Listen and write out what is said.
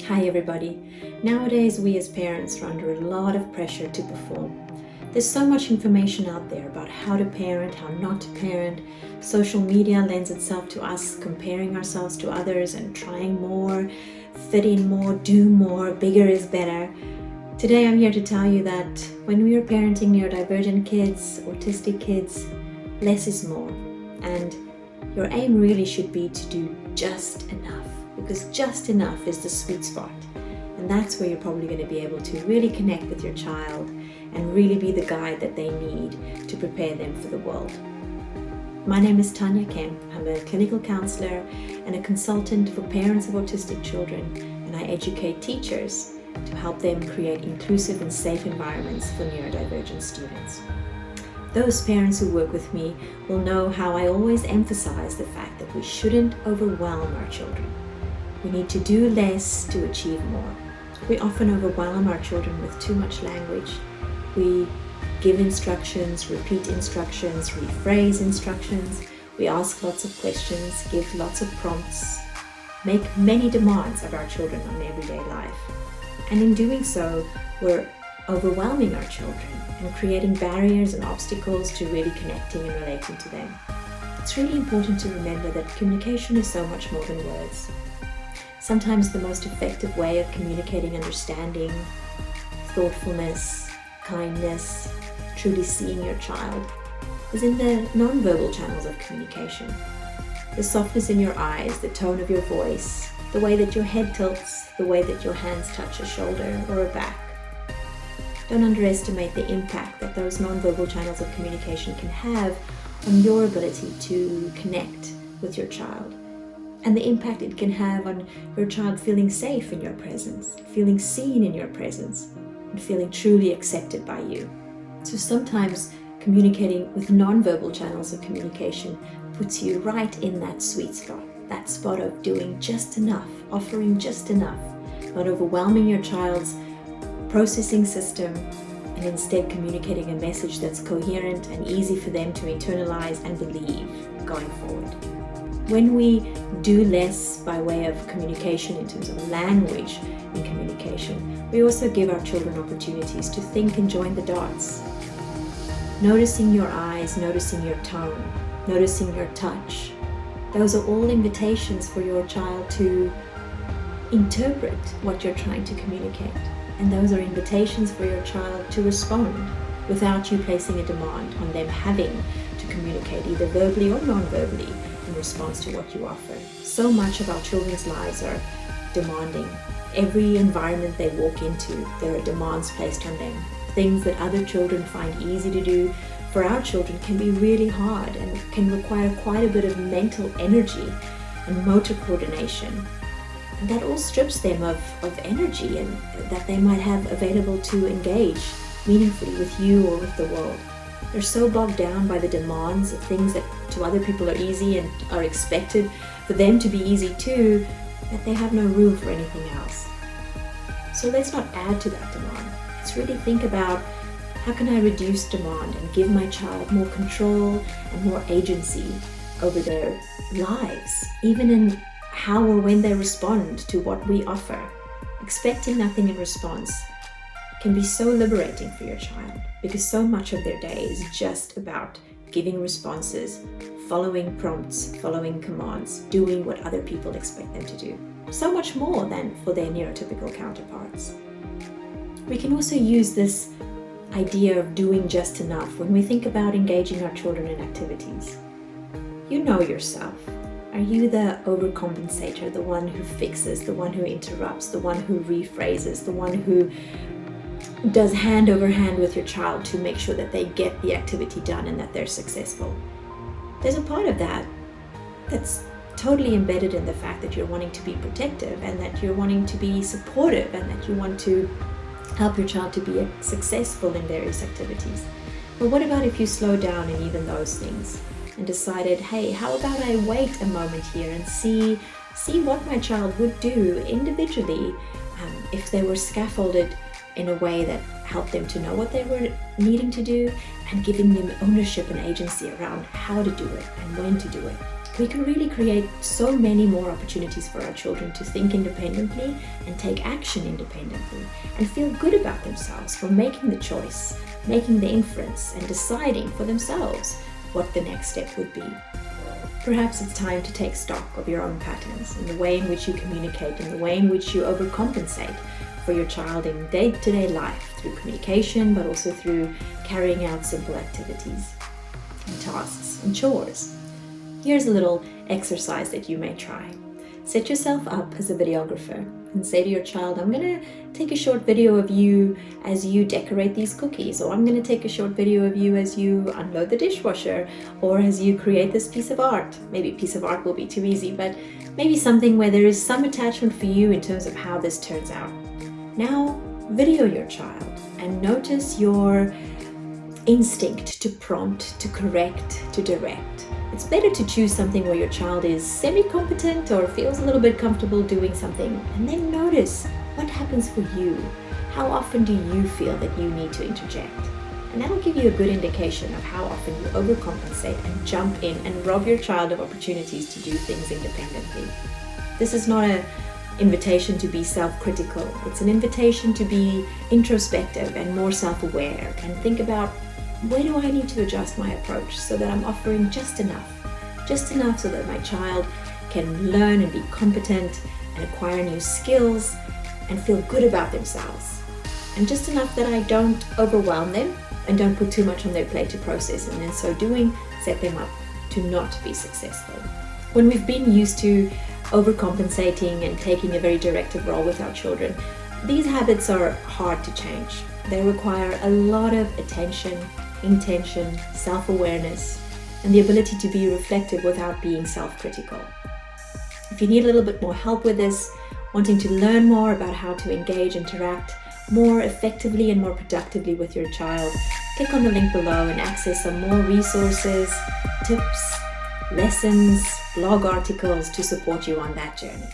Hi everybody. Nowadays we as parents are under a lot of pressure to perform. There's so much information out there about how to parent, how not to parent. Social media lends itself to us comparing ourselves to others and trying more, fit in more, do more, bigger is better. Today I'm here to tell you that when we are parenting neurodivergent kids, autistic kids, less is more. And your aim really should be to do just enough, because just enough is the sweet spot. And that's where you're probably going to be able to really connect with your child and really be the guide that they need to prepare them for the world. My name is Tanya Kemp. I'm a clinical counselor and a consultant for parents of autistic children, and I educate teachers to help them create inclusive and safe environments for neurodivergent students. Those parents who work with me will know how I always emphasize the fact that we shouldn't overwhelm our children. We need to do less to achieve more. We often overwhelm our children with too much language. We give instructions, repeat instructions, rephrase instructions. We ask lots of questions, give lots of prompts, make many demands of our children on everyday life. And in doing so, we're overwhelming our children and creating barriers and obstacles to really connecting and relating to them. It's really important to remember that communication is so much more than words. Sometimes the most effective way of communicating understanding, thoughtfulness, kindness, truly seeing your child is in the non-verbal channels of communication. The softness in your eyes, the tone of your voice, the way that your head tilts, the way that your hands touch a shoulder or a back. Don't underestimate the impact that those non-verbal channels of communication can have on your ability to connect with your child, and the impact it can have on your child feeling safe in your presence, feeling seen in your presence, and feeling truly accepted by you. So sometimes communicating with non-verbal channels of communication puts you right in that sweet spot, that spot of doing just enough, offering just enough, not overwhelming your child's processing system, and instead communicating a message that's coherent and easy for them to internalize and believe going forward. When we do less by way of communication in terms of language in communication, we also give our children opportunities to think and join the dots. Noticing your eyes, noticing your tone, noticing your touch. Those are all invitations for your child to interpret what you're trying to communicate. And those are invitations for your child to respond without you placing a demand on them having to communicate either verbally or non-verbally in response to what you offer. So much of our children's lives are demanding. Every environment they walk into, there are demands placed on them. Things that other children find easy to do for our children can be really hard and can require quite a bit of mental energy and motor coordination. And that all strips them of energy and that they might have available to engage meaningfully with you or with the world. They're so bogged down by the demands of things that to other people are easy and are expected for them to be easy too, that they have no room for anything else. So let's not add to that demand. Let's really think about, how can I reduce demand and give my child more control and more agency over their lives, even in how or when they respond to what we offer. Expecting nothing in response can be so liberating for your child, because so much of their day is just about giving responses, following prompts, following commands, doing what other people expect them to do. So much more than for their neurotypical counterparts. We can also use this idea of doing just enough when we think about engaging our children in activities. You know yourself. Are you the overcompensator, the one who fixes, the one who interrupts, the one who rephrases, the one who does hand over hand with your child to make sure that they get the activity done and that they're successful? There's a part of that that's totally embedded in the fact that you're wanting to be protective and that you're wanting to be supportive and that you want to help your child to be successful in various activities. But what about if you slow down in even those things and decided, hey, how about I wait a moment here and see what my child would do individually if they were scaffolded in a way that helped them to know what they were needing to do and giving them ownership and agency around how to do it and when to do it. we can really create so many more opportunities for our children to think independently and take action independently and feel good about themselves for making the choice, making the inference, and deciding for themselves what the next step would be. Perhaps it's time to take stock of your own patterns and the way in which you communicate and the way in which you overcompensate for your child in day-to-day life through communication, but also through carrying out simple activities and tasks and chores. Here's a little exercise that you may try. Set yourself up as a videographer and say to your child, I'm going to take a short video of you as you decorate these cookies, or I'm going to take a short video of you as you unload the dishwasher, or as you create this piece of art. Maybe a piece of art will be too easy, but maybe something where there is some attachment for you in terms of how this turns out. Now, video your child and notice your instinct to prompt, to correct, to direct. It's better to choose something where your child is semi-competent or feels a little bit comfortable doing something, and then notice what happens for you. How often do you feel that you need to interject? And that'll give you a good indication of how often you overcompensate and jump in and rob your child of opportunities to do things independently. This is not an invitation to be self-critical. It's an invitation to be introspective and more self-aware and think about, where do I need to adjust my approach so that I'm offering just enough so that my child can learn and be competent and acquire new skills and feel good about themselves, and just enough that I don't overwhelm them and don't put too much on their plate to process, and in so doing set them up to not be successful. When we've been used to overcompensating and taking a very directive role with our children, these habits are hard to change. They require a lot of attention, intention, self-awareness, and the ability to be reflective without being self-critical. If you need a little bit more help with this, wanting to learn more about how to engage, interact more effectively and more productively with your child, click on the link below and access some more resources, tips, lessons, blog articles to support you on that journey.